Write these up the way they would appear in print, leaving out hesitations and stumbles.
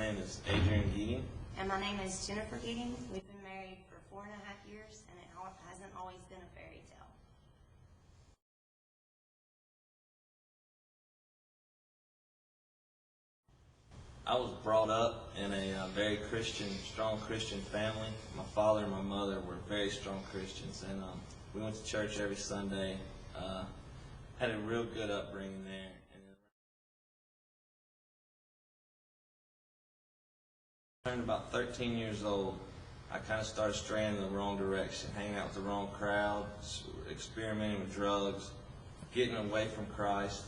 name is Adrian. And my name is Jennifer. We've been married for 4.5 years, and it hasn't always been a fairy tale. I was brought up in a very strong Christian family. My father and my mother were very strong Christians, and we went to church every Sunday. Had a real good upbringing there. When I turned about 13 years old, I kind of started straying in the wrong direction, hanging out with the wrong crowd, experimenting with drugs, getting away from Christ,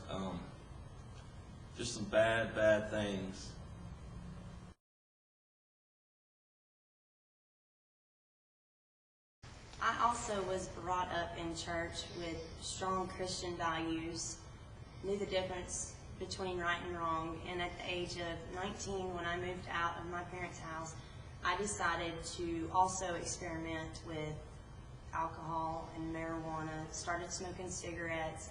just some bad things. I also was brought up in church with strong Christian values, knew the difference between right and wrong, and at the age of 19, when I moved out of my parents' house, I decided to also experiment with alcohol and marijuana, started smoking cigarettes,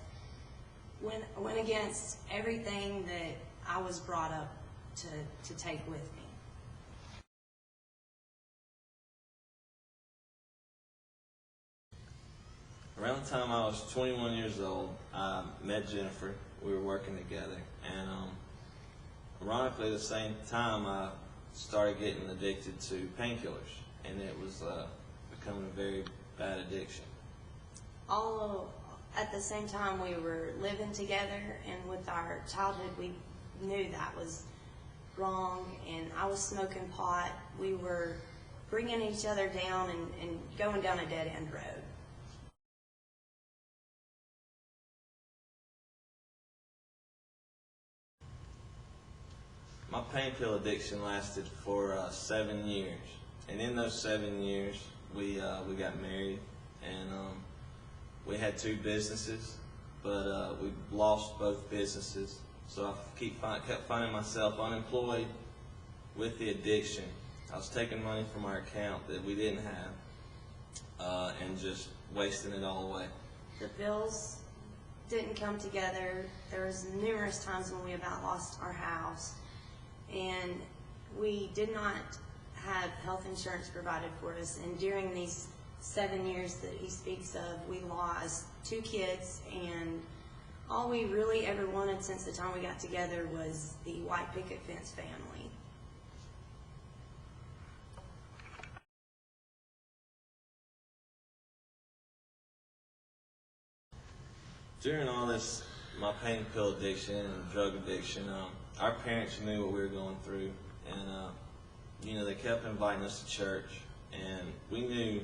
went against everything that I was brought up to take with me. Around the time I was 21 years old, I met Jennifer. We were working together, and ironically, at the same time, I started getting addicted to painkillers, and it was becoming a very bad addiction. All at the same time, we were living together, and with our childhood, we knew that was wrong, and I was smoking pot. We were bringing each other down and going down a dead-end road. My pain pill addiction lasted for 7 years, and in those 7 years, we got married, and we had 2 businesses, but we lost both businesses. So I kept finding myself unemployed with the addiction. I was taking money from our account that we didn't have, and just wasting it all away. The bills didn't come together. There was numerous times when we about lost our house. And we did not have health insurance provided for us. And during these 7 years that he speaks of, we lost 2 kids, and all we really ever wanted since the time we got together was the white picket fence family. During all this, my pain pill addiction and drug addiction, our parents knew what we were going through, and they kept inviting us to church, and we knew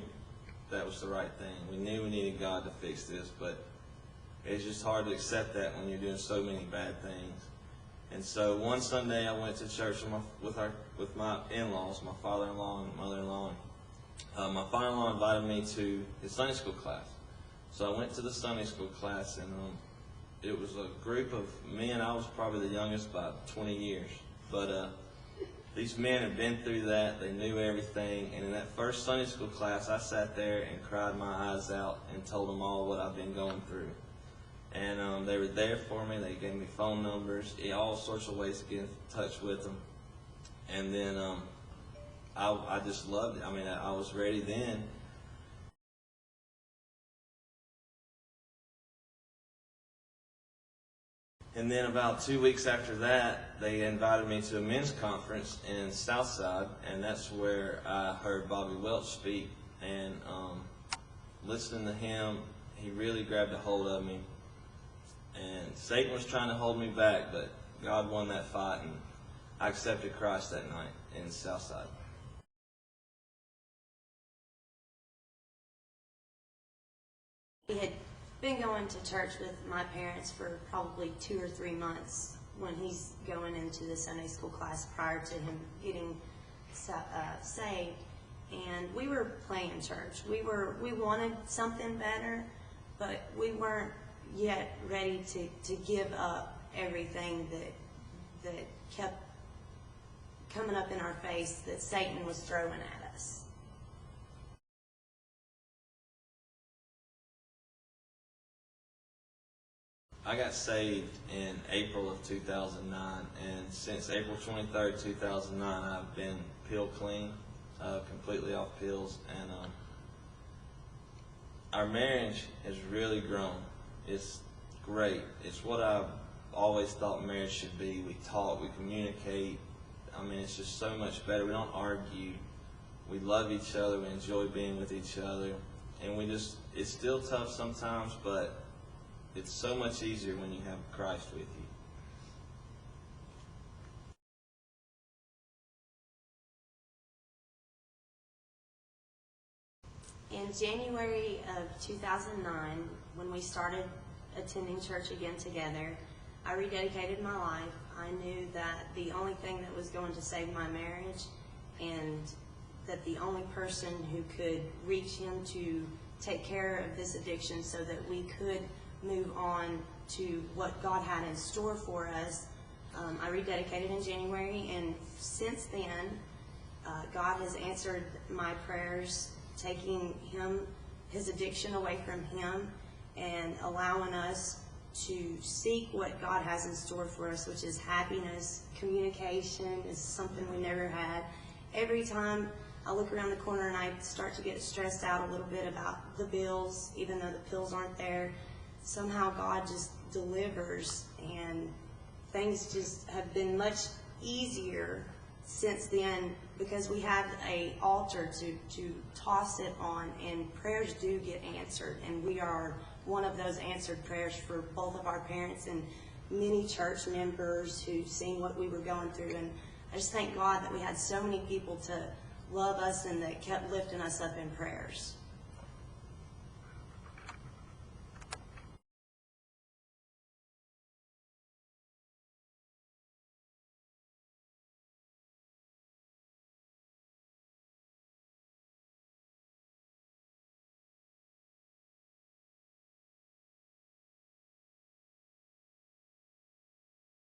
that was the right thing. We knew we needed God to fix this, but it's just hard to accept that when you're doing so many bad things. And so one Sunday, I went to church with my in-laws, my father-in-law and mother-in-law. My father-in-law invited me to his Sunday school class, so I went to the Sunday school class, and it was a group of men. I was probably the youngest by 20 years. But these men had been through that. They knew everything. And in that first Sunday school class, I sat there and cried my eyes out and told them all what I've been going through. And they were there for me. They gave me phone numbers, all sorts of ways to get in touch with them. And then I just loved it. I mean, I was ready then. And then about 2 weeks after that, they invited me to a men's conference in Southside, and that's where I heard Bobby Welch speak. And listening to him, he really grabbed a hold of me. And Satan was trying to hold me back, but God won that fight, and I accepted Christ that night in Southside. We had been going to church with my parents for probably 2 or 3 months when he's going into the Sunday school class prior to him getting saved, and we were playing church. We wanted something better, but we weren't yet ready to give up everything that kept coming up in our face that Satan was throwing at us. I got saved in April of 2009, and since April 23rd, 2009, I've been pill clean, completely off pills, and our marriage has really grown. It's great. It's what I've always thought marriage should be. We talk, we communicate. I mean, it's just so much better. We don't argue. We love each other. We enjoy being with each other. And it's still tough sometimes, but it's so much easier when you have Christ with you. In January of 2009, when we started attending church again together, I rededicated my life. I knew that the only thing that was going to save my marriage, and that the only person who could reach him to take care of this addiction so that we could move on to what God had in store for us. I rededicated in January, and since then, God has answered my prayers, taking his addiction away from him and allowing us to seek what God has in store for us, which is happiness. Communication is something we never had. Every time I look around the corner and I start to get stressed out a little bit about the bills, even though the pills aren't there, somehow God just delivers, and things just have been much easier since then, because we have an altar to toss it on, and prayers do get answered, and we are one of those answered prayers for both of our parents and many church members who've seen what we were going through. And I just thank God that we had so many people to love us and that kept lifting us up in prayers.